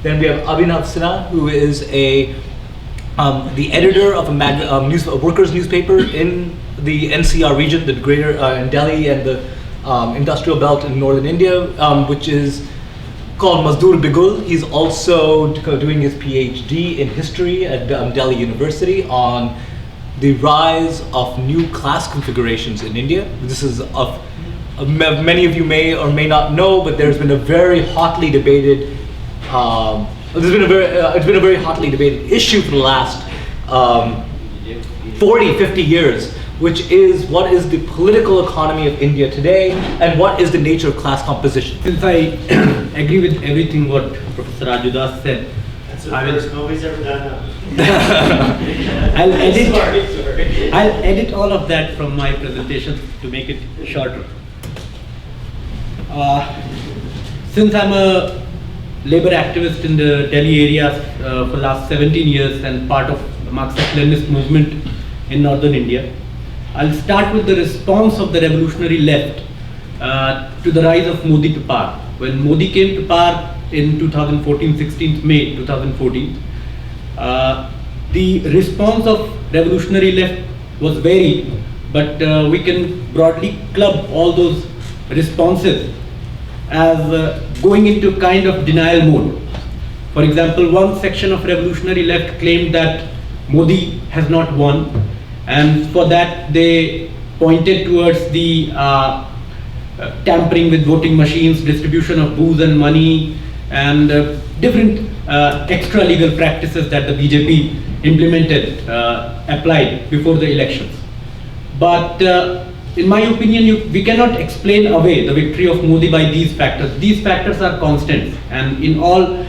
Then we have Abhinav Sinha, who is the editor of a workers' newspaper in the NCR region, the greater in Delhi and the industrial belt in northern India, which is called Mazdoor Bigul. He's also doing his Ph.D. in history at Delhi University on the rise of new class configurations in India. This is many of you may or may not know, but there's been a very hotly debated it's been a very hotly debated issue for the last 40, 50 years, which is what is the political economy of India today and what is the nature of class composition. Since I agree with everything what Professor Rajudas said, that's the first nobody's ever done that. I'll edit all of that from my presentation to make it shorter. Since I'm a labor activist in the Delhi area for the last 17 years and part of the Marxist-Leninist movement in northern India, I'll start with the response of the revolutionary left to the rise of Modi to power. When Modi came to power in 2014, 16th May 2014, the response of revolutionary left was varied, but we can broadly club all those responses as going into kind of denial mode. For example, one section of revolutionary left claimed that Modi has not won, and for that they pointed towards the tampering with voting machines, distribution of booze and money, and different extra legal practices that the BJP implemented, applied before the elections. But in my opinion, we cannot explain away the victory of Modi by these factors. These factors are constant, and in all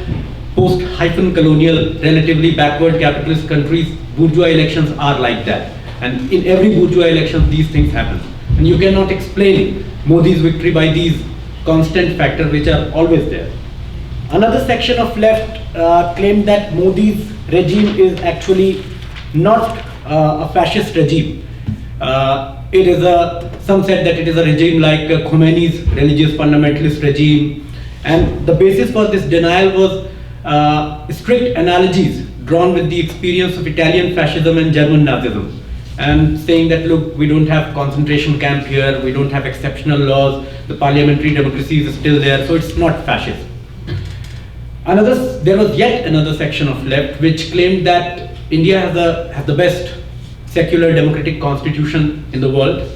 post-colonial, relatively backward capitalist countries, bourgeois elections are like that. And in every bourgeois election, these things happen. And you cannot explain Modi's victory by these constant factors which are always there. Another section of left claimed that Modi's regime is actually not a fascist regime. It is some said that it is a regime like Khomeini's religious fundamentalist regime, and the basis for this denial was strict analogies drawn with the experience of Italian fascism and German Nazism, and saying that, look, we don't have concentration camp here, we don't have exceptional laws, the parliamentary democracy is still there, so it's not fascist. There was yet another section of left which claimed that India has the best secular democratic constitution in the world,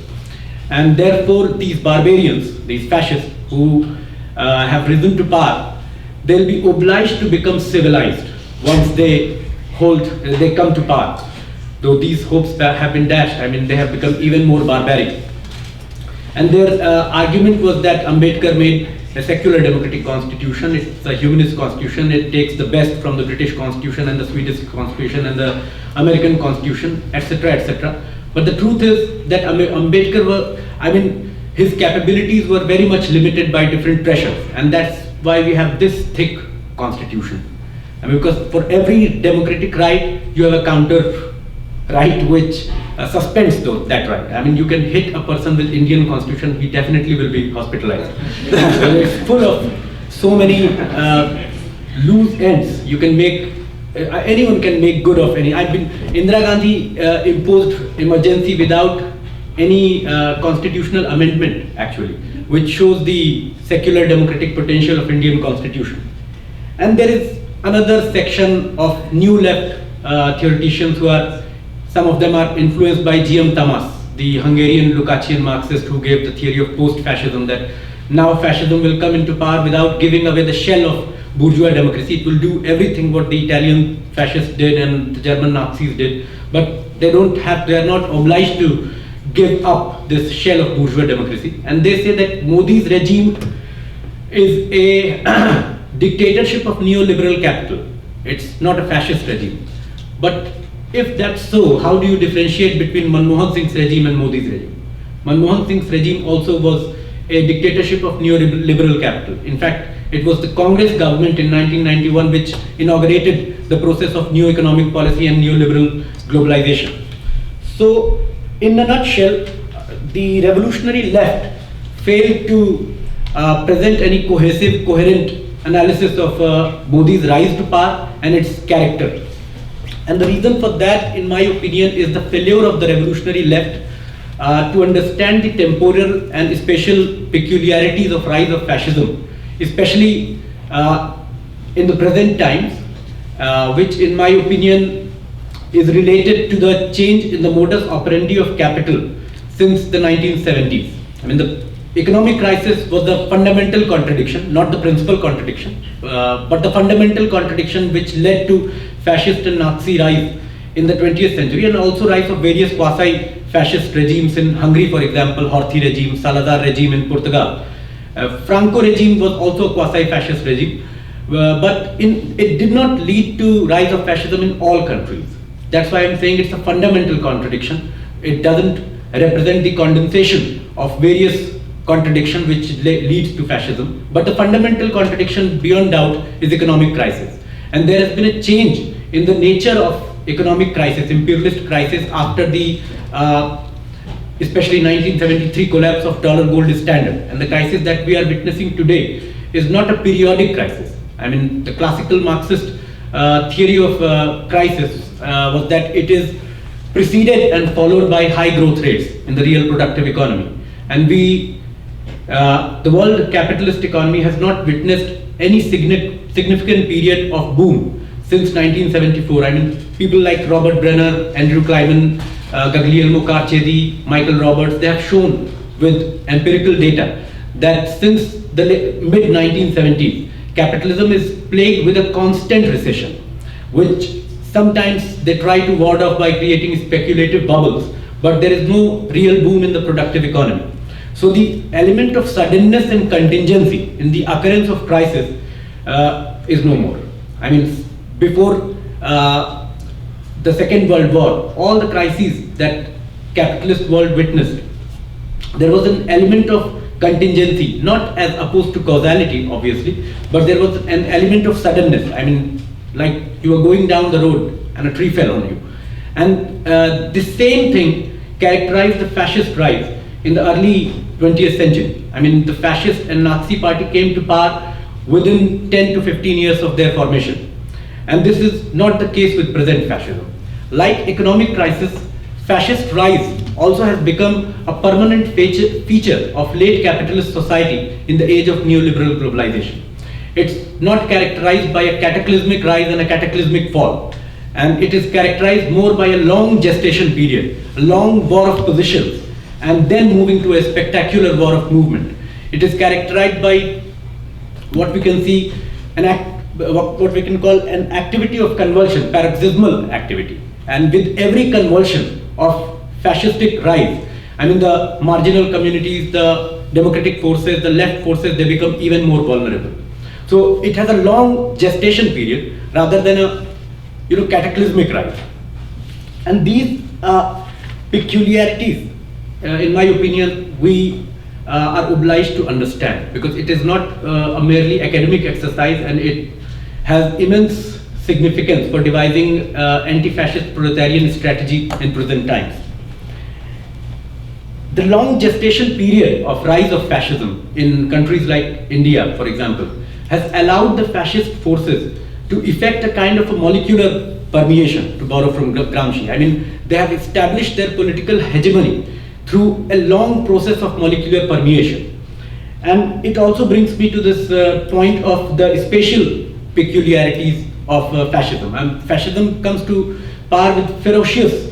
and therefore these barbarians, these fascists who have risen to power, they'll be obliged to become civilized once they come to power. Though these hopes have been dashed, I mean, they have become even more barbaric. And their argument was that Ambedkar made a secular democratic constitution. It's a humanist constitution. It takes the best from the British constitution and the Swedish constitution and the American constitution, etc., etc. But the truth is that Ambedkar his capabilities were very much limited by different pressures, and that's why we have this thick constitution. I mean, because for every democratic right, you have a counter right which suspends that right. I mean, you can hit a person with Indian constitution, he definitely will be hospitalized. It's full of so many loose ends. You can make, anyone can make good of any. Indira Gandhi imposed emergency without any constitutional amendment, actually, which shows the secular democratic potential of Indian constitution. And there is another section of new left theoreticians who are, some of them are influenced by G.M. Tamas, the Hungarian Lukácsian Marxist who gave the theory of post-fascism, that now fascism will come into power without giving away the shell of bourgeois democracy. It will do everything what the Italian fascists did and the German Nazis did, but they are not obliged to give up this shell of bourgeois democracy. And they say that Modi's regime is a dictatorship of neoliberal capital. It's not a fascist regime. But if that's so, how do you differentiate between Manmohan Singh's regime and Modi's regime? Manmohan Singh's regime also was a dictatorship of neoliberal capital. In fact, it was the Congress government in 1991 which inaugurated the process of new economic policy and neoliberal globalization. So, in a nutshell, the revolutionary left failed to present any cohesive, coherent analysis of Modi's rise to power and its character. And the reason for that, in my opinion, is the failure of the revolutionary left to understand the temporal and spatial peculiarities of rise of fascism, especially in the present times, which in my opinion is related to the change in the modus operandi of capital since the 1970s. I mean, the economic crisis was the fundamental contradiction, not the principal contradiction, but the fundamental contradiction which led to fascist and Nazi rise in the 20th century, and also rise of various quasi-fascist regimes in Hungary, for example, Horthy regime, Salazar regime in Portugal. Franco regime was also a quasi-fascist regime, but it did not lead to rise of fascism in all countries. That's why I'm saying it's a fundamental contradiction. It doesn't represent the condensation of various contradiction which leads to fascism, but the fundamental contradiction beyond doubt is economic crisis. And there has been a change in the nature of economic crisis, imperialist crisis, after the especially 1973 collapse of dollar gold standard. And the crisis that we are witnessing today is not a periodic crisis. I mean, the classical Marxist theory of crisis was that it is preceded and followed by high growth rates in the real productive economy. And the world capitalist economy has not witnessed any significant period of boom since 1974. I mean, people like Robert Brenner, Andrew Kleiman, Guglielmo Carcedi, Michael Roberts, they have shown with empirical data that since the mid-1970s, capitalism is plagued with a constant recession, which sometimes they try to ward off by creating speculative bubbles, but there is no real boom in the productive economy. So the element of suddenness and contingency in the occurrence of crisis is no more. I mean, before the Second World War, all the crises that capitalist world witnessed, there was an element of contingency, not as opposed to causality, obviously, but there was an element of suddenness. I mean, like you were going down the road and a tree fell on you. And the same thing characterized the fascist rise in the early 20th century. I mean, the fascist and Nazi party came to power within 10 to 15 years of their formation. And this is not the case with present fascism. Like economic crisis, fascist rise also has become a permanent feature of late capitalist society in the age of neoliberal globalization. It's not characterized by a cataclysmic rise and a cataclysmic fall. And it is characterized more by a long gestation period, a long war of positions, and then moving to a spectacular war of movement. It is characterized by what we can see, what we can call an activity of convulsion, paroxysmal activity. And with every convulsion of fascistic rise, I mean, the marginal communities, the democratic forces, the left forces, they become even more vulnerable. So it has a long gestation period rather than a cataclysmic rise. And these peculiarities, in my opinion, we are obliged to understand, because it is not a merely academic exercise, and it has immense significance for devising anti-fascist proletarian strategy in present times. The long gestation period of rise of fascism in countries like India, for example, has allowed the fascist forces to effect a kind of a molecular permeation, to borrow from Gramsci. I mean, they have established their political hegemony through a long process of molecular permeation. And it also brings me to this point of the spatial peculiarities of fascism. And fascism comes to power with ferocious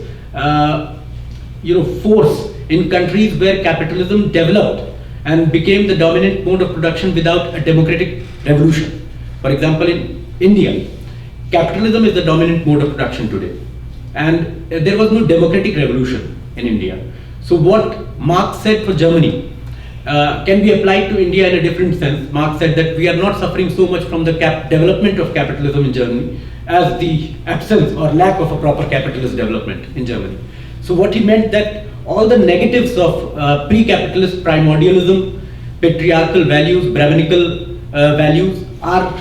force in countries where capitalism developed and became the dominant mode of production without a democratic revolution. For example, in India, capitalism is the dominant mode of production today, and there was no democratic revolution in India. So what Marx said for Germany can be applied to India in a different sense. Marx said that we are not suffering so much from the development of capitalism in Germany as the absence or lack of a proper capitalist development in Germany. So what he meant that all the negatives of pre-capitalist primordialism, patriarchal values, Brahminical values are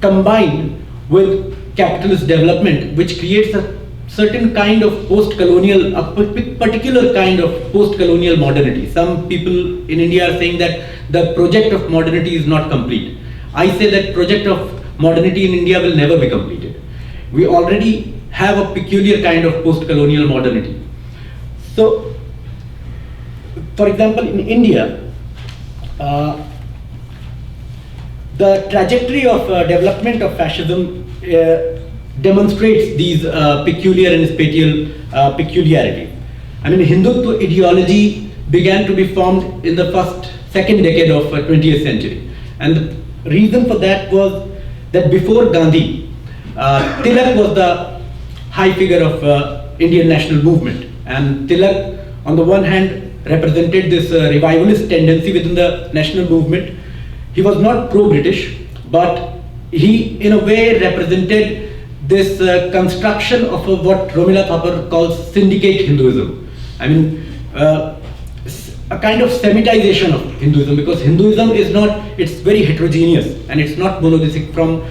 combined with capitalist development, which creates a certain kind of post-colonial, a particular kind of post-colonial modernity. Some people in India are saying that the project of modernity is not complete. I say that project of modernity in India will never be completed. We already have a peculiar kind of post-colonial modernity. So, for example, in India, the trajectory of development of fascism demonstrates these peculiar and spatial peculiarities. I mean, Hindutva ideology began to be formed in the second decade of 20th century. And the reason for that was that before Gandhi, Tilak was the high figure of Indian national movement. And Tilak, on the one hand, represented this revivalist tendency within the national movement. He was not pro-British, but he, in a way, represented this construction of what Romila Thapar calls syndicate Hinduism. I mean, a kind of Semitization of Hinduism, because Hinduism is not, it's very heterogeneous and it's not monotheistic from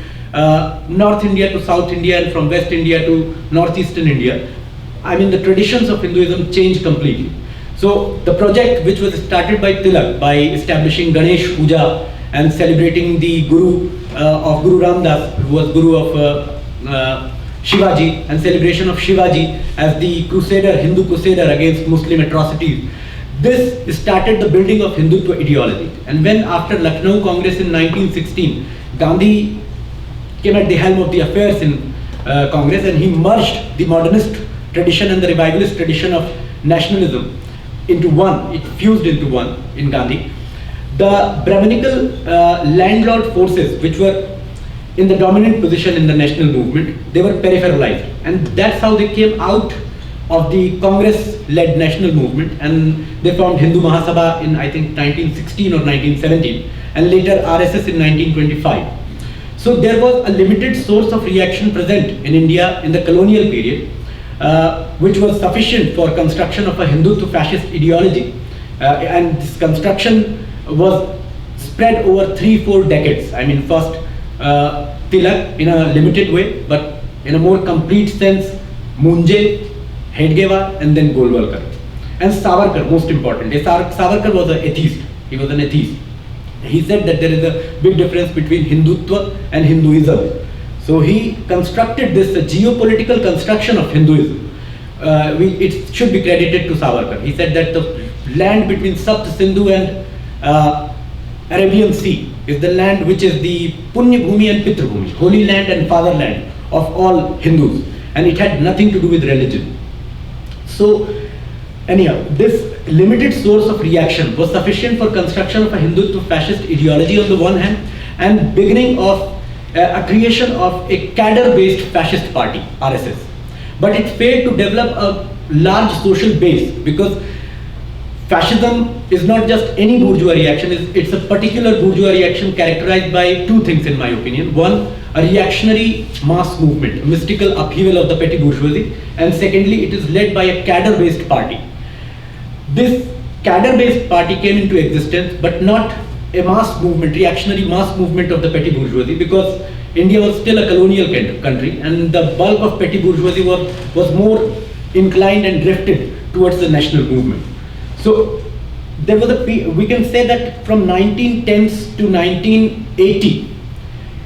North India to South India and from West India to Northeastern India. I mean, the traditions of Hinduism change completely. So the project which was started by Tilak by establishing Ganesh Puja and celebrating the Guru of Guru Ramdas, who was Guru of Shivaji, and celebration of Shivaji as the crusader, Hindu crusader against Muslim atrocities. This started the building of Hindutva ideology. And when after Lucknow Congress in 1916, Gandhi came at the helm of the affairs in Congress, and he merged the modernist tradition and the revivalist tradition of nationalism into one. It fused into one in Gandhi. The Brahminical landlord forces, which were in the dominant position in the national movement, they were peripheralized, and that's how they came out of the Congress-led national movement, and they formed Hindu Mahasabha in, I think, 1916 or 1917, and later RSS in 1925. So there was a limited source of reaction present in India in the colonial period, which was sufficient for construction of a Hindutva fascist ideology, and this construction was spread over 3-4 decades. I mean, first Tilak in a limited way, but in a more complete sense, Munje, Hedgewar, and then Golwalkar. And Savarkar, most importantly. Savarkar was an atheist. He was an atheist. He said that there is a big difference between Hindutva and Hinduism. So he constructed this geopolitical construction of Hinduism. It should be credited to Savarkar. He said that the land between Sapt Sindhu and Arabian Sea is the land which is the Punya Bhumi and Pitra Bhumi, holy land and fatherland of all Hindus, and it had nothing to do with religion. So anyhow, this limited source of reaction was sufficient for construction of a Hindutva fascist ideology on the one hand, and beginning of a creation of a cadre-based fascist party, RSS. But it failed to develop a large social base, because fascism is not just any bourgeois reaction, it's a particular bourgeois reaction characterized by two things in my opinion. One, a reactionary mass movement, a mystical upheaval of the petty bourgeoisie, and secondly, it is led by a cadre-based party. This cadre-based party came into existence, but not a mass movement, reactionary mass movement of the petty bourgeoisie, because India was still a colonial country, and the bulk of petty bourgeoisie was more inclined and drifted towards the national movement. So there was we can say that from 1910s to 1980,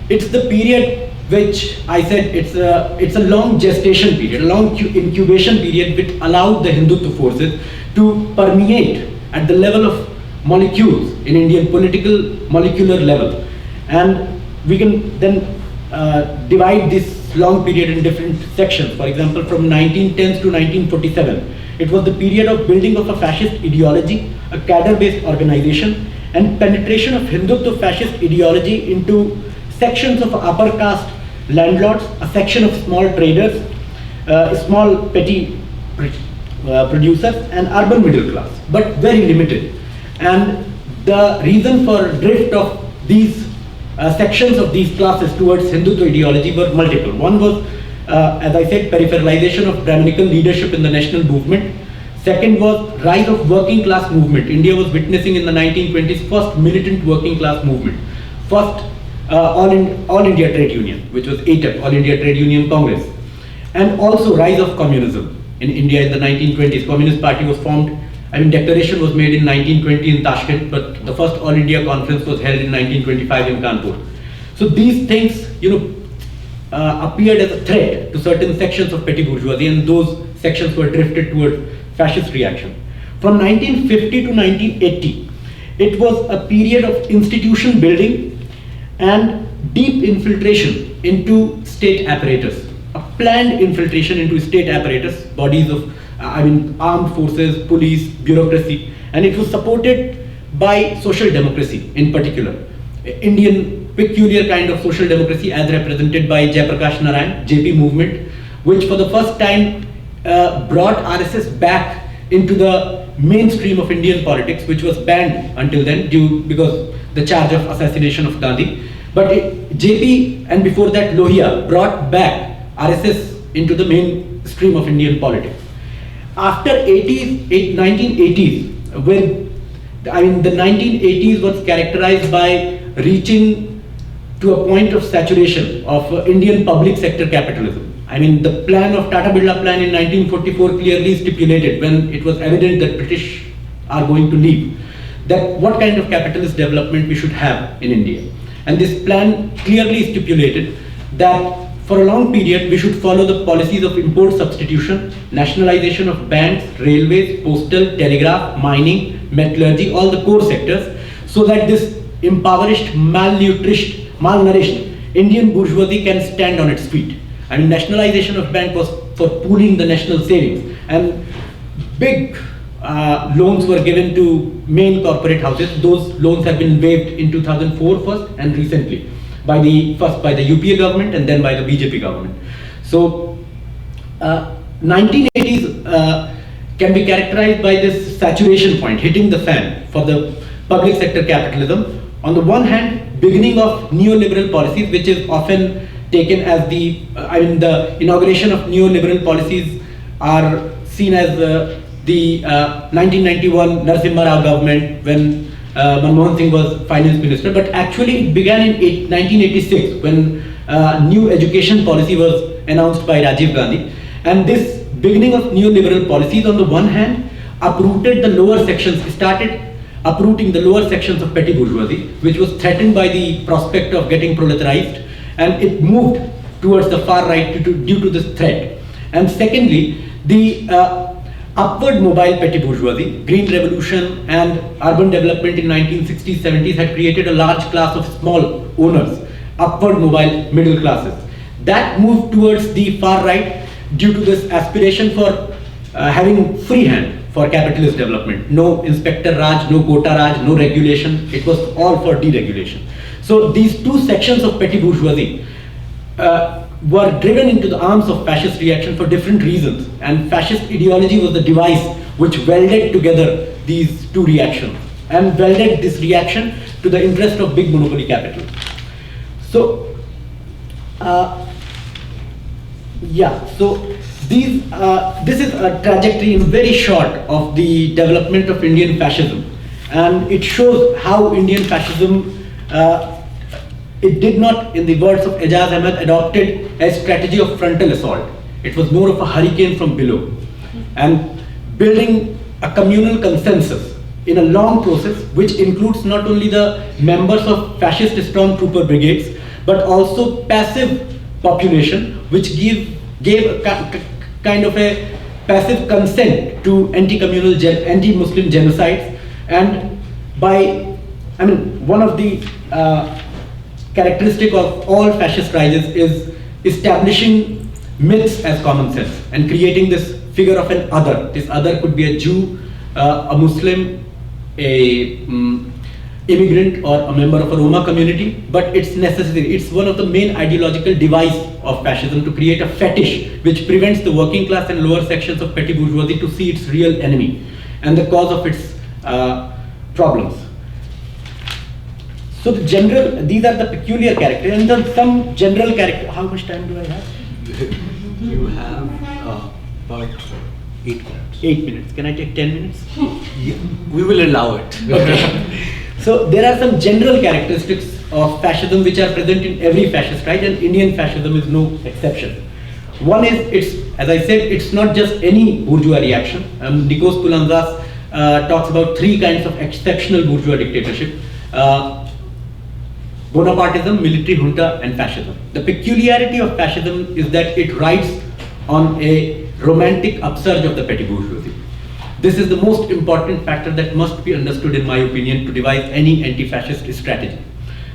it's the period which I said it's a long gestation period, a long incubation period, which allowed the Hindutva forces to permeate at the level of molecules in Indian political molecular level. And we can then divide this long period in different sections. For example, from 1910s to 1947, it was the period of building of a fascist ideology, a cadre-based organization, and penetration of Hindutva fascist ideology into sections of upper caste landlords, a section of small traders, small petty producers, and urban middle class, but very limited. And the reason for drift of these sections of these classes towards Hindutva ideology were multiple. One was, as I said, peripheralization of Brahminical leadership in the national movement. Second was rise of working class movement. India was witnessing in the 1920s first militant working class movement. First All India Trade Union, which was ATEP, All India Trade Union Congress. And also rise of communism in India in the 1920s. Communist Party was formed. I mean, declaration was made in 1920 in Tashkent, but the first All India Conference was held in 1925 in Kanpur. So these things, appeared as a threat to certain sections of petty bourgeoisie, and those sections were drifted towards fascist reaction. From 1950 to 1980, it was a period of institution building and deep infiltration into state apparatus, a planned infiltration into state apparatus, bodies of, armed forces, police, bureaucracy, and it was supported by social democracy in particular, Indian peculiar kind of social democracy as represented by Jayaprakash Narayan, JP movement, which for the first time brought RSS back into the mainstream of Indian politics, which was banned until then because the charge of assassination of Gandhi. But JP and before that Lohia brought back RSS into the mainstream of Indian politics. After 1980s, when the 1980s was characterized by reaching to a point of saturation of Indian public sector capitalism. The plan of Tata Birla plan in 1944 clearly stipulated, when it was evident that British are going to leave, that what kind of capitalist development we should have in India. And this plan clearly stipulated that for a long period we should follow the policies of import substitution, nationalization of banks, railways, postal, telegraph, mining, metallurgy, all the core sectors, so that this impoverished, malnourished Indian bourgeoisie can stand on its feet. Nationalization of bank was for pooling the national savings, and big loans were given to main corporate houses. Those loans have been waived in 2004 first and recently by the UPA government and then by the BJP government. So 1980s can be characterized by this saturation point, hitting the fan for the public sector capitalism. On the one hand, beginning of neoliberal policies, which is often taken as the inauguration of neoliberal policies are seen as the 1991 Narasimha Rao government, when Manmohan Singh was finance minister, but actually it began in 1986 when new education policy was announced by Rajiv Gandhi. And this beginning of neoliberal policies, on the one hand, uprooted the lower sections, started uprooting the lower sections of petty bourgeoisie, which was threatened by the prospect of getting proletarized, and it moved towards the far right due to this threat. And secondly, the upward mobile petty bourgeoisie, green revolution and urban development in 1960s, 70s had created a large class of small owners, upward mobile middle classes. That moved towards the far right due to this aspiration for having free hand for capitalist development. No inspector Raj, no quota Raj, no regulation. It was all for deregulation. So these two sections of petty bourgeoisie were driven into the arms of fascist reaction for different reasons, and fascist ideology was the device which welded together these two reactions and welded this reaction to the interest of big monopoly capital. So this is a trajectory in very short of the development of Indian fascism, and it shows how Indian fascism it did not, in the words of Ejaz Ahmed, adopted a strategy of frontal assault. It was more of a hurricane from below, and building a communal consensus in a long process, which includes not only the members of fascist stormtrooper brigades, but also passive population, which gave a kind of a passive consent to anti-communal, anti-Muslim genocides. And one of the characteristic of all fascist rises is establishing myths as common sense and creating this figure of an other. This other could be a Jew, a Muslim, a immigrant, or a member of a Roma community, but it's necessary. It's one of the main ideological device of fascism to create a fetish which prevents the working class and lower sections of petty bourgeoisie to see its real enemy and the cause of its problems. So these are the peculiar characters, and then some general character. How much time do I have? You have about 8 minutes. 8 minutes. Can I take 10 minutes? Yeah, we will allow it. Okay. So there are some general characteristics of fascism which are present in every fascist right, and Indian fascism is no exception. One is, as I said, it's not just any bourgeois reaction. Nikos Poulantzas talks about 3 kinds of exceptional bourgeois dictatorship. Bonapartism, military junta, and fascism. The peculiarity of fascism is that it rides on a romantic upsurge of the petty bourgeoisie. This is the most important factor that must be understood, in my opinion, to devise any anti-fascist strategy.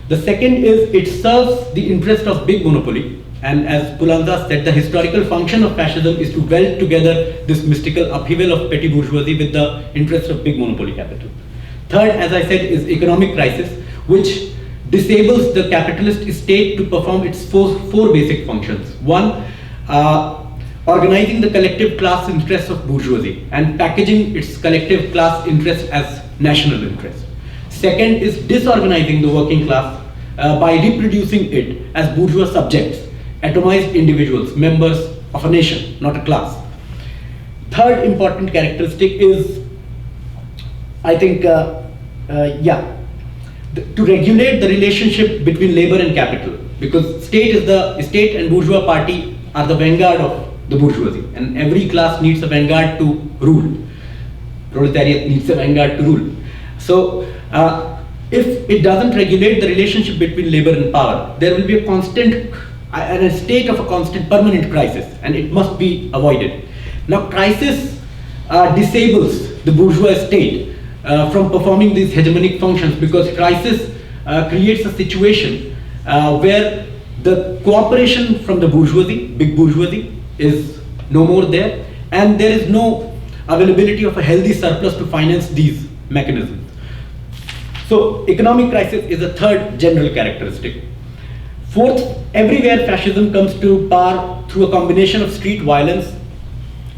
The second is it serves the interest of big monopoly, and as Pulanza said, the historical function of fascism is to weld together this mystical upheaval of petty bourgeoisie with the interest of big monopoly capital. Third, as I said, is economic crisis, which disables the capitalist state to perform its four basic functions. One, organizing the collective class interests of bourgeoisie and packaging its collective class interests as national interest. Second is disorganizing the working class by reproducing it as bourgeois subjects, atomized individuals, members of a nation, not a class. Third important characteristic is, I think, to regulate the relationship between labor and capital, because state and bourgeois party are the vanguard of the bourgeoisie, and every class needs a vanguard to rule. Proletariat needs a vanguard to rule. So if it doesn't regulate the relationship between labor and power, there will be a constant and a state of a constant permanent crisis, and it must be avoided. Now, crisis disables the bourgeois state from performing these hegemonic functions, because crisis creates a situation where the cooperation from the bourgeoisie, big bourgeoisie, is no more there, and there is no availability of a healthy surplus to finance these mechanisms. So economic crisis is a third general characteristic. Fourth, everywhere fascism comes to power through a combination of street violence,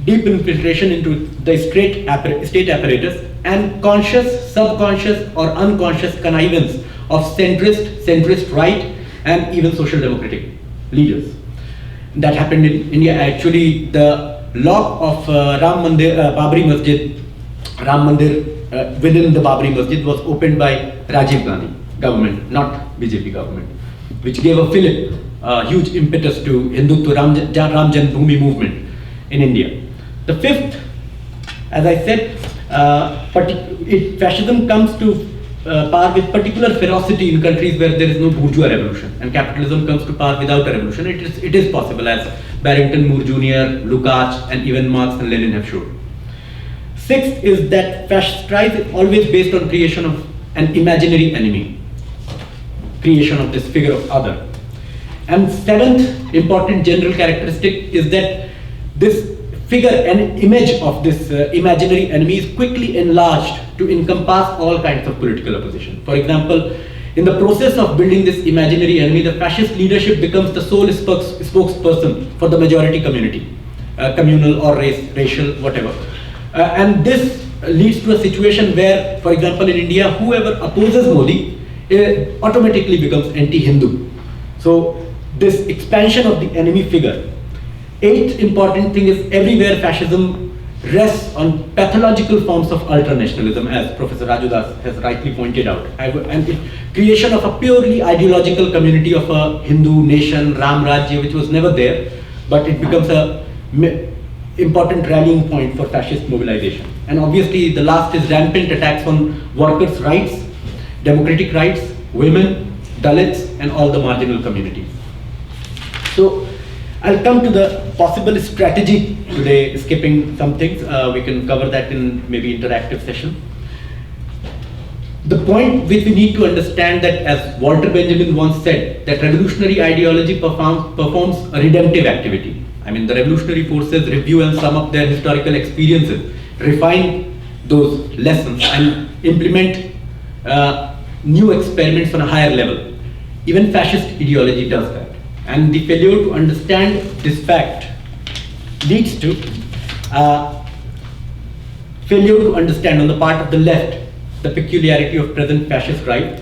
deep infiltration into the state apparatus, and conscious, subconscious, or unconscious connivance of centrist right, and even social democratic leaders. That happened in India. Actually, the lock of Babri Masjid, Ram Mandir within the Babri Masjid was opened by Rajiv Gandhi government, not BJP government, which gave a fillip, huge impetus to Hindutva Ram Janmabhoomi movement in India. The fifth, as I said, fascism comes to power with particular ferocity in countries where there is no bourgeois revolution, and capitalism comes to power without a revolution. It is possible, as Barrington Moore Jr., Lukács, and even Marx and Lenin have shown. Sixth is that fascist rise is always based on creation of an imaginary enemy, creation of this figure of other. And seventh important general characteristic is that this figure and image of this imaginary enemy is quickly enlarged to encompass all kinds of political opposition. For example, in the process of building this imaginary enemy, the fascist leadership becomes the sole spokesperson for the majority community, communal or racial, whatever. And this leads to a situation where, for example, in India, whoever opposes Modi automatically becomes anti-Hindu. So this expansion of the enemy figure. Eighth important thing is everywhere fascism rests on pathological forms of ultranationalism, as Professor Rajudas has rightly pointed out. And the creation of a purely ideological community of a Hindu nation, Ram Rajya, which was never there, but it becomes a important rallying point for fascist mobilization. And obviously the last is rampant attacks on workers' rights, democratic rights, women, Dalits, and all the marginal communities. So I'll come to the possible strategy today, skipping some things. We can cover that in maybe interactive session. The point which we need to understand that, as Walter Benjamin once said, that revolutionary ideology performs a redemptive activity. I mean, the revolutionary forces review and sum up their historical experiences, refine those lessons, and implement new experiments on a higher level. Even fascist ideology does that. And the failure to understand this fact leads to failure to understand on the part of the left the peculiarity of present fascist right.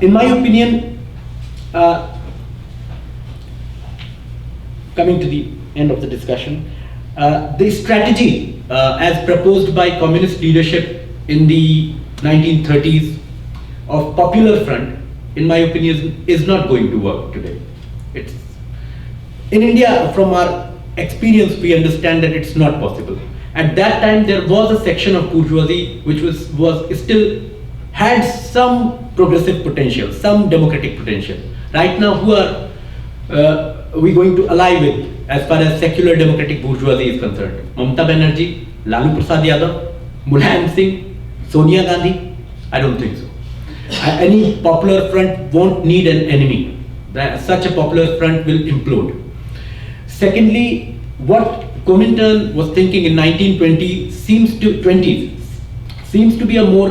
In my opinion, coming to the end of the discussion, the strategy as proposed by communist leadership in the 1930s of Popular Front, in my opinion, is not going to work today. In India, from our experience, we understand that it's not possible. At that time, there was a section of bourgeoisie which was still had some progressive potential, some democratic potential. Right now, who are we going to ally with as far as secular democratic bourgeoisie is concerned? Mamata Banerjee, Lalu Prasad Yadav, Mulayam Singh, Sonia Gandhi? I don't think so. Any popular front won't need an enemy. Such a popular front will implode. Secondly, what Comintern was thinking in 1920 seems to be a more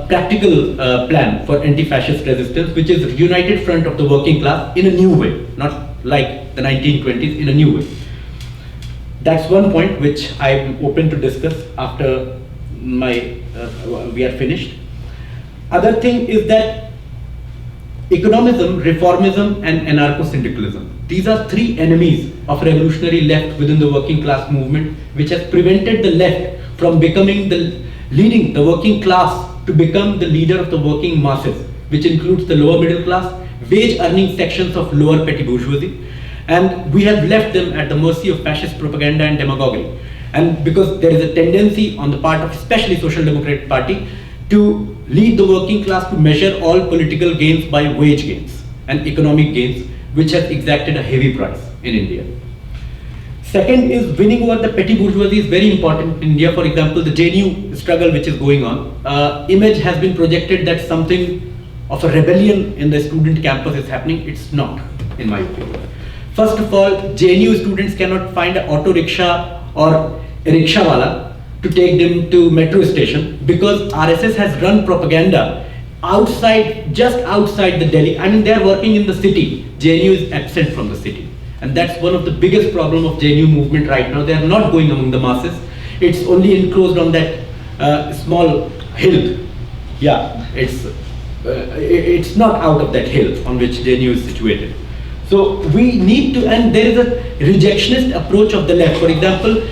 practical plan for anti-fascist resistance, which is united front of the working class in a new way, not like the 1920s, in a new way. That's one point which I'm open to discuss after we are finished. Other thing is that economism, reformism, and anarcho-syndicalism. These are three enemies of revolutionary left within the working class movement, which has prevented the left from becoming leading the working class to become the leader of the working masses, which includes the lower middle class, wage earning sections of lower petty bourgeoisie, and we have left them at the mercy of fascist propaganda and demagoguery. And because there is a tendency on the part of especially Social Democratic Party to lead the working class to measure all political gains by wage gains and economic gains, which has exacted a heavy price in India. Second is winning over the petty bourgeoisie is very important in India. For example, the JNU struggle which is going on, image has been projected that something of a rebellion in the student campus is happening. It's not, in my opinion. First of all, JNU students cannot find an auto rickshaw or a rickshawala to take them to metro station because RSS has run propaganda outside, just outside the Delhi. I mean, they are working in the city. JNU is absent from the city. And that's one of the biggest problem of JNU movement right now. They are not going among the masses. It's only enclosed on that small hill. Yeah, it's not out of that hill on which JNU is situated. So we need to, and there is a rejectionist approach of the left. For example,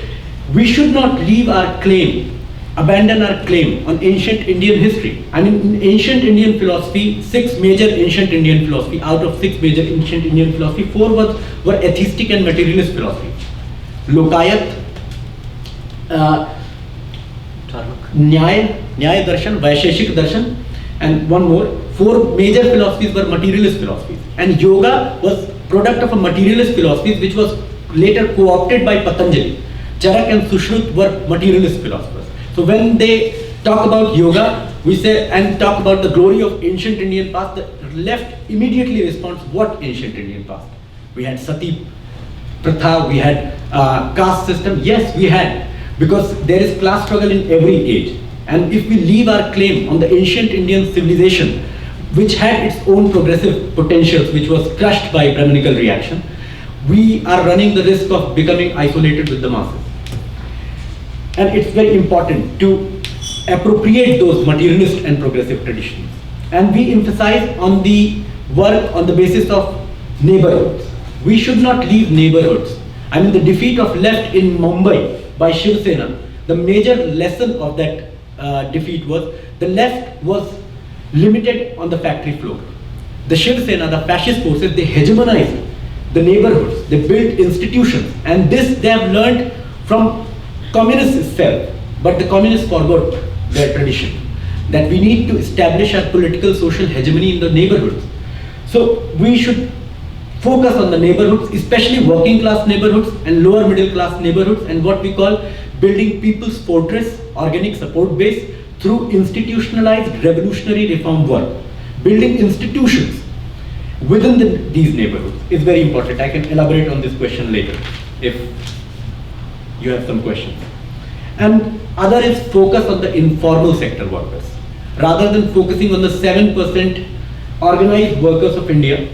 we should not leave our claim, abandon our claim on ancient Indian history. I mean, in ancient Indian philosophy, 6 major ancient Indian philosophy, out of 6 major ancient Indian philosophy, 4 were atheistic and materialist philosophy. Lokayat, Nyaya Darshan, Vaisheshik Darshan, and one more. 4 major philosophies were materialist philosophies. And yoga was product of a materialist philosophy which was later co-opted by Patanjali. Charak and Sushrut were materialist philosophers. So when they talk about yoga, we say, and talk about the glory of ancient Indian past, the left immediately responds, what ancient Indian past? We had sati pratha, we had caste system. Yes, we had, because there is class struggle in every age. And if we leave our claim on the ancient Indian civilization, which had its own progressive potentials, which was crushed by Brahminical reaction, we are running the risk of becoming isolated with the masses. And it's very important to appropriate those materialist and progressive traditions. And we emphasize on the work on the basis of neighborhoods. We should not leave neighborhoods. I mean, the defeat of left in Mumbai by Shiv Sena, the major lesson of that defeat was the left was limited on the factory floor. The Shiv Sena, the fascist forces, they hegemonized the neighborhoods, they built institutions, and this they have learned from communists itself. But the communists forgot their tradition, that we need to establish our political social hegemony in the neighborhoods. So we should focus on the neighborhoods, especially working class neighborhoods and lower middle class neighborhoods, and what we call building people's fortress, organic support base, through institutionalized revolutionary reform work. Building institutions within these neighborhoods is very important. I can elaborate on this question later if you have some questions. And other is focus on the informal sector workers. Rather than focusing on the 7% organized workers of India,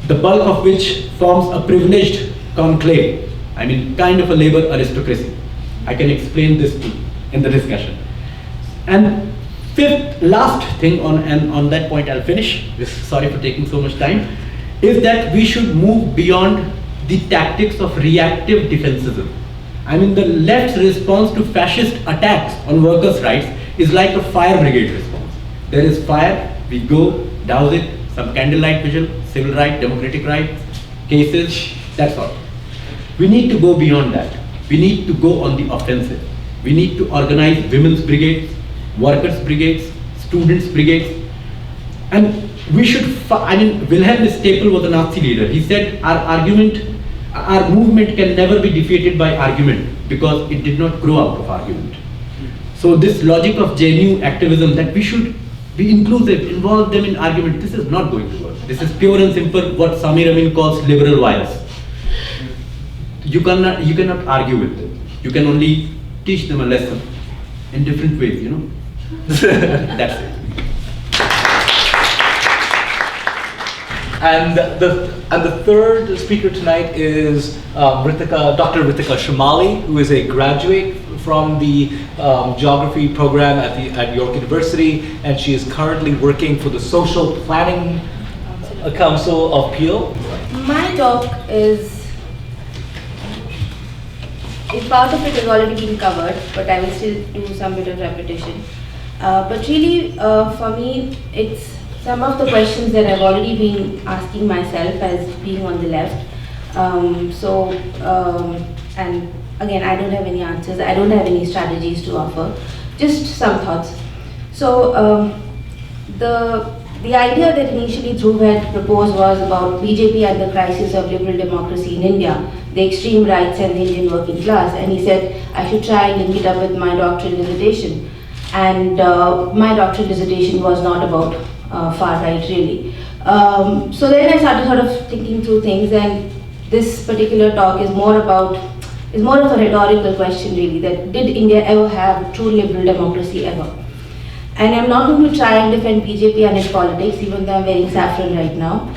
the bulk of which forms a privileged conclave, I mean kind of a labor aristocracy. I can explain this too in the discussion. And fifth, last thing on that point I'll finish, sorry for taking so much time, is that we should move beyond the tactics of reactive defensism. I mean, the left's response to fascist attacks on workers' rights is like a fire brigade response. There is fire, we go, douse it, some candlelight vigil, civil rights, democratic rights, cases, that's all. We need to go beyond that. We need to go on the offensive. We need to organize women's brigades, workers' brigades, students' brigades. And we should, Wilhelm Stapel was a Nazi leader. He said our movement can never be defeated by argument because it did not grow out of argument. So this logic of genuine activism that we should be inclusive, involve them in argument, this is not going to work. This is pure and simple what Samir Amin calls liberal violence. You cannot argue with them. You can only teach them a lesson in different ways, you know. That's it. And the third speaker tonight is Dr. Ritika Shrimali, who is a graduate from the geography program at York University, and she is currently working for the Social Planning Council of Peel. My talk is part of it has already been covered, but I will still do some bit of repetition. But really, for me, it's some of the questions that I've already been asking myself as being on the left. And again, I don't have any answers. I don't have any strategies to offer. Just some thoughts. So the idea that initially Dhruv had proposed was about BJP and the crisis of liberal democracy in India, the extreme rights and the Indian working class. And he said I should try and link it up with my doctoral dissertation. And my doctoral dissertation was not about far right really. So then I started sort of thinking through things, and this particular talk is more of a rhetorical question really, that did India ever have true liberal democracy ever? And I'm not going to try and defend BJP and its politics, even though I'm wearing saffron right now.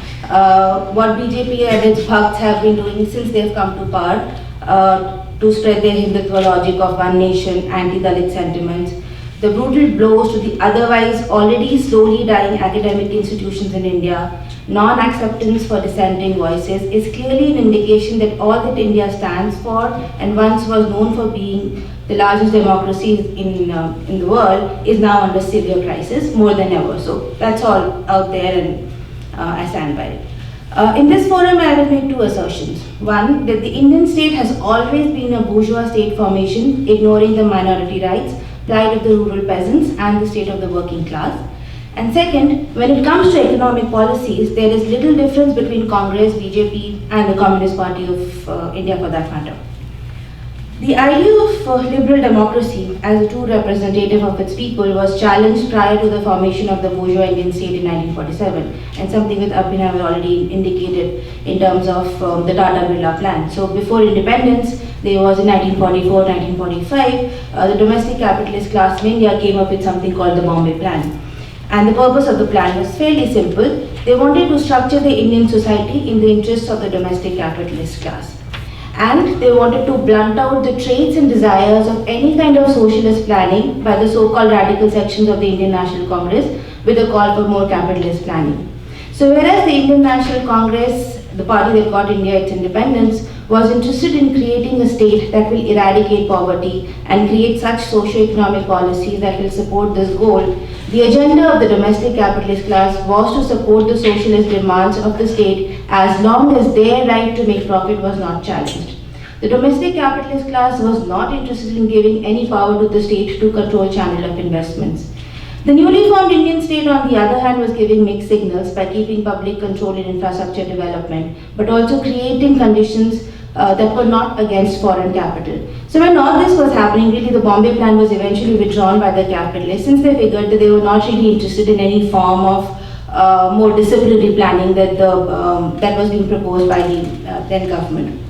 What BJP and its bhakts have been doing since they've come to power to spread their Hindutva logic of one nation, anti-Dalit sentiments, the brutal blows to the otherwise already slowly dying academic institutions in India, non-acceptance for dissenting voices is clearly an indication that all that India stands for and once was known for being the largest democracy in the world is now under severe crisis more than ever. So that's all out there, and I stand by it. In this forum, I will make two assertions. One, that the Indian state has always been a bourgeois state formation, ignoring the minority rights, plight of the rural peasants and the state of the working class. And second, when it comes to economic policies, there is little difference between Congress, BJP and the Communist Party of India for that matter. The idea of liberal democracy as a true representative of its people was challenged prior to the formation of the bourgeois Indian state in 1947, and something that Abhinav already indicated in terms of the Tata Birla plan. So before independence, there was in 1944, 1945, the domestic capitalist class in India came up with something called the Bombay Plan. And the purpose of the plan was fairly simple. They wanted to structure the Indian society in the interests of the domestic capitalist class. And they wanted to blunt out the traits and desires of any kind of socialist planning by the so-called radical sections of the Indian National Congress with a call for more capitalist planning. So whereas the Indian National Congress, the party that got India its independence, was interested in creating a state that will eradicate poverty and create such socio-economic policies that will support this goal, the agenda of the domestic capitalist class was to support the socialist demands of the state as long as their right to make profit was not challenged. The domestic capitalist class was not interested in giving any power to the state to control channel of investments. The newly formed Indian state, on the other hand, was giving mixed signals by keeping public control in infrastructure development, but also creating conditions that were not against foreign capital. So when all this was happening, really the Bombay Plan was eventually withdrawn by the capitalists, since they figured that they were not really interested in any form of more disciplinary planning that was being proposed by the then government.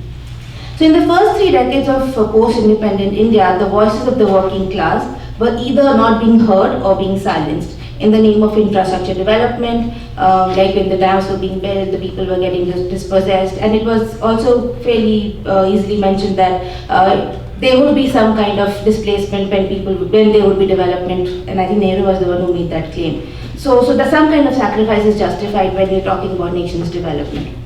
So in the first 3 decades of post-independent India, the voices of the working class were either not being heard or being silenced in the name of infrastructure development. Like when the dams were being built, the people were getting dispossessed, and it was also fairly easily mentioned that there would be some kind of displacement when there would be development, and I think Nehru was the one who made that claim. So some kind of sacrifice is justified when you're talking about nation's development.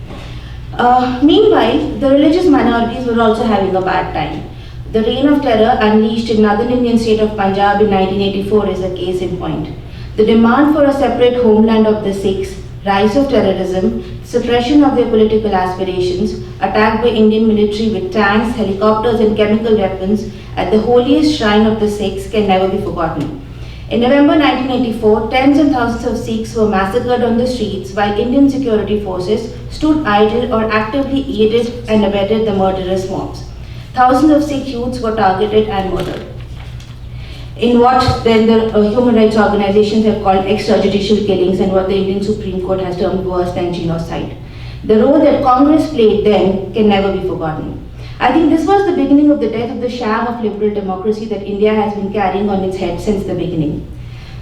Meanwhile, the religious minorities were also having a bad time. The reign of terror unleashed in northern Indian state of Punjab in 1984 is a case in point. The demand for a separate homeland of the Sikhs, rise of terrorism, suppression of their political aspirations, attack by Indian military with tanks, helicopters and chemical weapons at the holiest shrine of the Sikhs can never be forgotten. In November 1984, tens and thousands of Sikhs were massacred on the streets while Indian security forces stood idle or actively aided and abetted the murderous mobs. Thousands of Sikh youths were targeted and murdered in what then the human rights organizations have called extrajudicial killings and what the Indian Supreme Court has termed worse than genocide. The role that Congress played then can never be forgotten. I think this was the beginning of the death of the sham of liberal democracy that India has been carrying on its head since the beginning.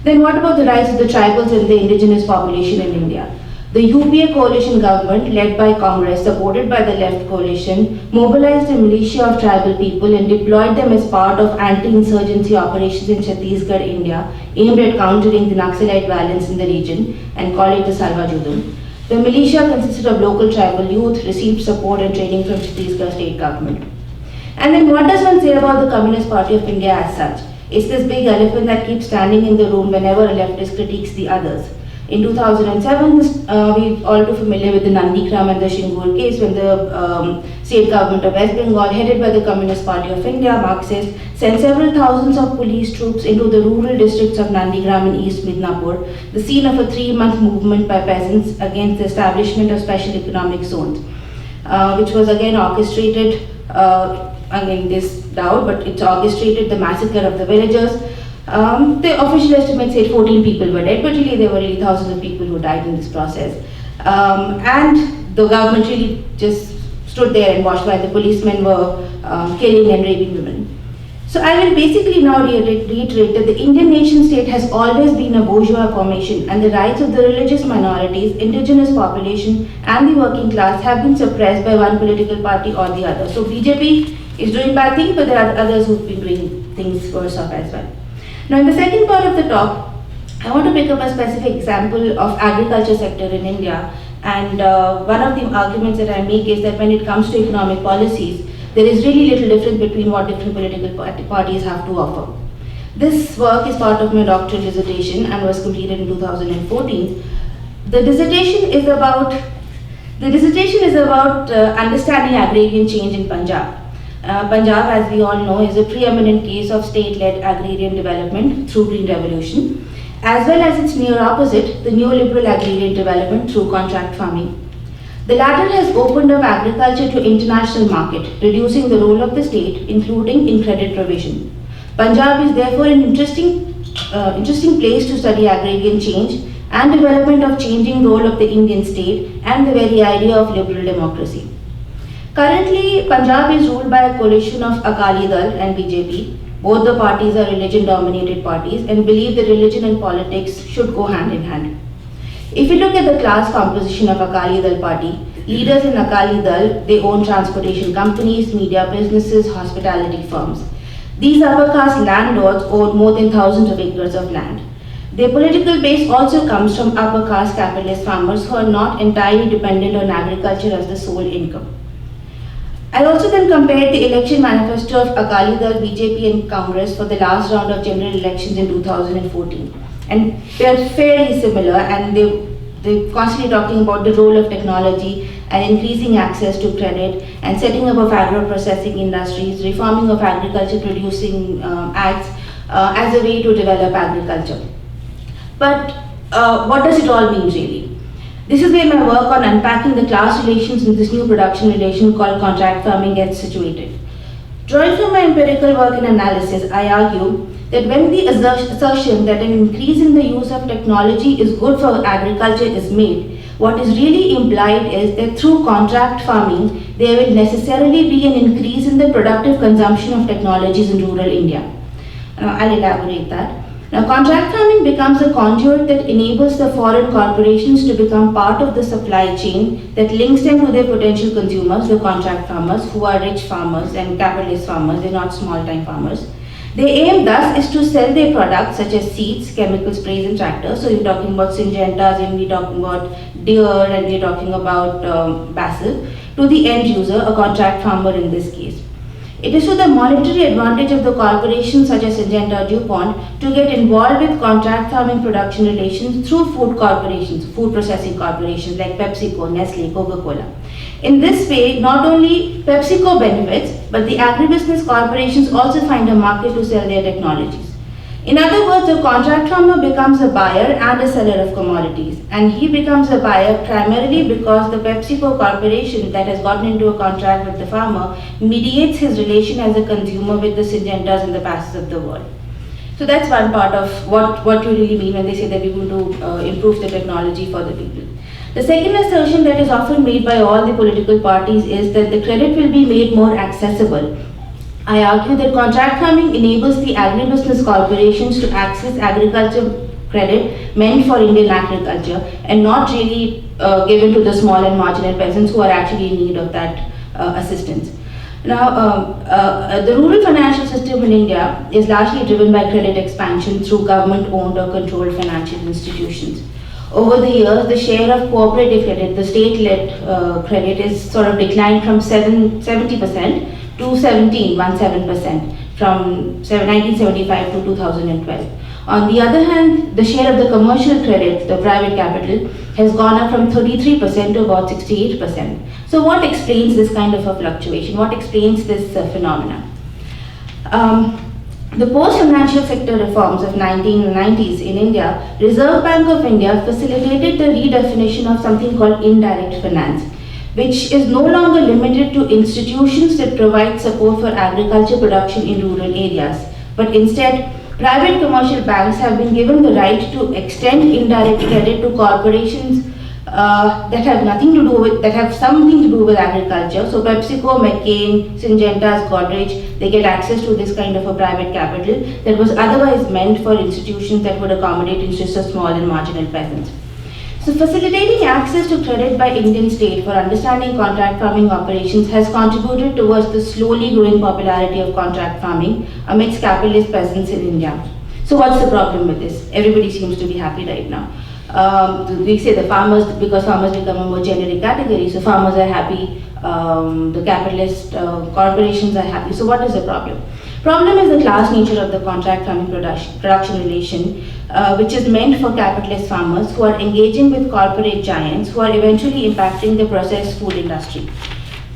Then what about the rights of the tribals and the indigenous population in India? The UPA coalition government, led by Congress, supported by the left coalition, mobilized a militia of tribal people and deployed them as part of anti-insurgency operations in Chhattisgarh, India, aimed at countering the Naxalite violence in the region and called it the Salva Judum. The militia consisted of local tribal youth, received support and training from Chhattisgarh state government. And then what does one say about the Communist Party of India as such? It's this big elephant that keeps standing in the room whenever a leftist critiques the others. In 2007, we're all too familiar with the Nandikram and the Shingur case when the state government of West Bengal, headed by the Communist Party of India, Marxist, sent several thousands of police troops into the rural districts of Nandigram and East Midnapur, the scene of a 3-month movement by peasants against the establishment of special economic zones, which was again orchestrated, again this doubt, but it's orchestrated the massacre of the villagers. The official estimates say 14 people were dead, but really there were really thousands of people who died in this process. And the government really just stood there and watched while the policemen were killing and raping women. So I will basically now reiterate that the Indian nation state has always been a bourgeois formation and the rights of the religious minorities, indigenous population and the working class have been suppressed by one political party or the other. So BJP is doing bad things, but there are others who've been doing things worse off as well. Now in the second part of the talk, I want to pick up a specific example of agriculture sector in India, and one of the arguments that I make is that when it comes to economic policies, there is really little difference between what different political parties have to offer. This work is part of my doctoral dissertation and was completed in 2014. The dissertation is about understanding agrarian change in Punjab. Punjab, as we all know, is a preeminent case of state-led agrarian development through Green Revolution, as well as its near opposite, the neoliberal agrarian development through contract farming. The latter has opened up agriculture to international market, reducing the role of the state, including in credit provision. Punjab is therefore an interesting place to study agrarian change and development of changing role of the Indian state and the very idea of liberal democracy. Currently, Punjab is ruled by a coalition of Akali Dal and BJP. Both the parties are religion-dominated parties and believe that religion and politics should go hand in hand. If you look at the class composition of Akali Dal party, leaders in Akali Dal, they own transportation companies, media businesses, hospitality firms. These upper caste landlords own more than thousands of acres of land. Their political base also comes from upper caste capitalist farmers who are not entirely dependent on agriculture as the sole income. I also then compared the election manifesto of Akali Dal, BJP and Congress for the last round of general elections in 2014. And they are fairly similar, and they're constantly talking about the role of technology and increasing access to credit and setting up of agro-processing industries, reforming of agriculture producing acts as a way to develop agriculture. But what does it all mean really? This is where my work on unpacking the class relations in this new production relation called contract farming gets situated. Drawing from my empirical work and analysis, I argue that when the assertion that an increase in the use of technology is good for agriculture is made, what is really implied is that through contract farming, there will necessarily be an increase in the productive consumption of technologies in rural India. I'll elaborate that. Now, contract farming becomes a conduit that enables the foreign corporations to become part of the supply chain that links them to their potential consumers, the contract farmers, who are rich farmers and capitalist farmers, they're not small-time farmers. Their aim thus is to sell their products such as seeds, chemical sprays and tractors. So you're talking about Syngentas, and we're talking about Deere, and we're talking about Basil, to the end user, a contract farmer in this case. It is to the monetary advantage of the corporations such as Syngenta, DuPont to get involved with contract farming production relations through food corporations, food processing corporations like PepsiCo, Nestle, Coca-Cola. In this way, not only PepsiCo benefits, but the agribusiness corporations also find a market to sell their technologies. In other words, the contract farmer becomes a buyer and a seller of commodities, and he becomes a buyer primarily because the PepsiCo corporation that has gotten into a contract with the farmer mediates his relation as a consumer with the Syngentas and the masses of the world. So that's one part of what you really mean when they say that we're going to improve the technology for the people. The second assertion that is often made by all the political parties is that the credit will be made more accessible. I argue that contract farming enables the agribusiness corporations to access agriculture credit meant for Indian agriculture and not really given to the small and marginal peasants who are actually in need of that assistance. Now, the rural financial system in India is largely driven by credit expansion through government-owned or controlled financial institutions. Over the years, the share of cooperative credit, the state-led credit, is sort of declined from 70% to 17% from 1975 to 2012. On the other hand, the share of the commercial credit, the private capital, has gone up from 33% to about 68%. So what explains this kind of a fluctuation? What explains this phenomenon? The post-financial sector reforms of 1990s in India, Reserve Bank of India facilitated the redefinition of something called indirect finance, which is no longer limited to institutions that provide support for agriculture production in rural areas, but instead, private commercial banks have been given the right to extend indirect credit to corporations that have nothing to do with, that have something to do with agriculture. So PepsiCo, McCain, Syngentas, Godrej, they get access to this kind of a private capital that was otherwise meant for institutions that would accommodate interests of small and marginal peasants. So facilitating access to credit by Indian state for understanding contract farming operations has contributed towards the slowly growing popularity of contract farming amidst capitalist peasants in India. So what's the problem with this? Everybody seems to be happy right now. We say the farmers, because farmers become a more generic category, so farmers are happy, the capitalist corporations are happy. So what is the problem? Problem is the class nature of the contract farming production relation, which is meant for capitalist farmers who are engaging with corporate giants who are eventually impacting the processed food industry.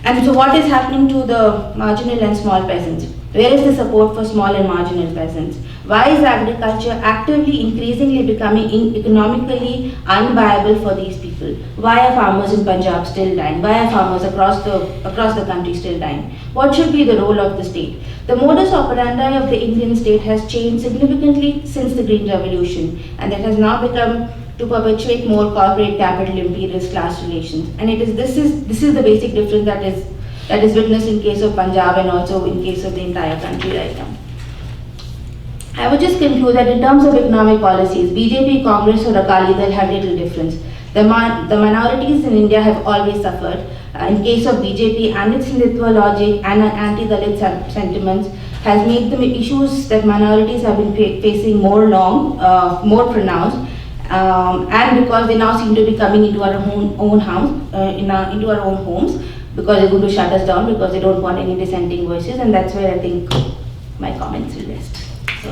And so what is happening to the marginal and small peasants? Where is the support for small and marginal peasants? Why is agriculture actively increasingly becoming economically unviable for these people? Why are farmers in Punjab still dying? Why are farmers across the country still dying? What should be the role of the state? The modus operandi of the Indian state has changed significantly since the Green Revolution, and it has now become to perpetuate more corporate capital imperialist class relations. And this is the basic difference that is witnessed in case of Punjab and also in case of the entire country right now. I would just conclude that in terms of economic policies, BJP, Congress or Akali Dal have little difference. The minorities in India have always suffered. In case of BJP and its Hindutva logic and anti-Dalit sentiments has made the issues that minorities have been facing more pronounced, and because they now seem to be coming into our own homes, because they're going to shut us down because they don't want any dissenting voices, and that's where I think my comments will rest. So.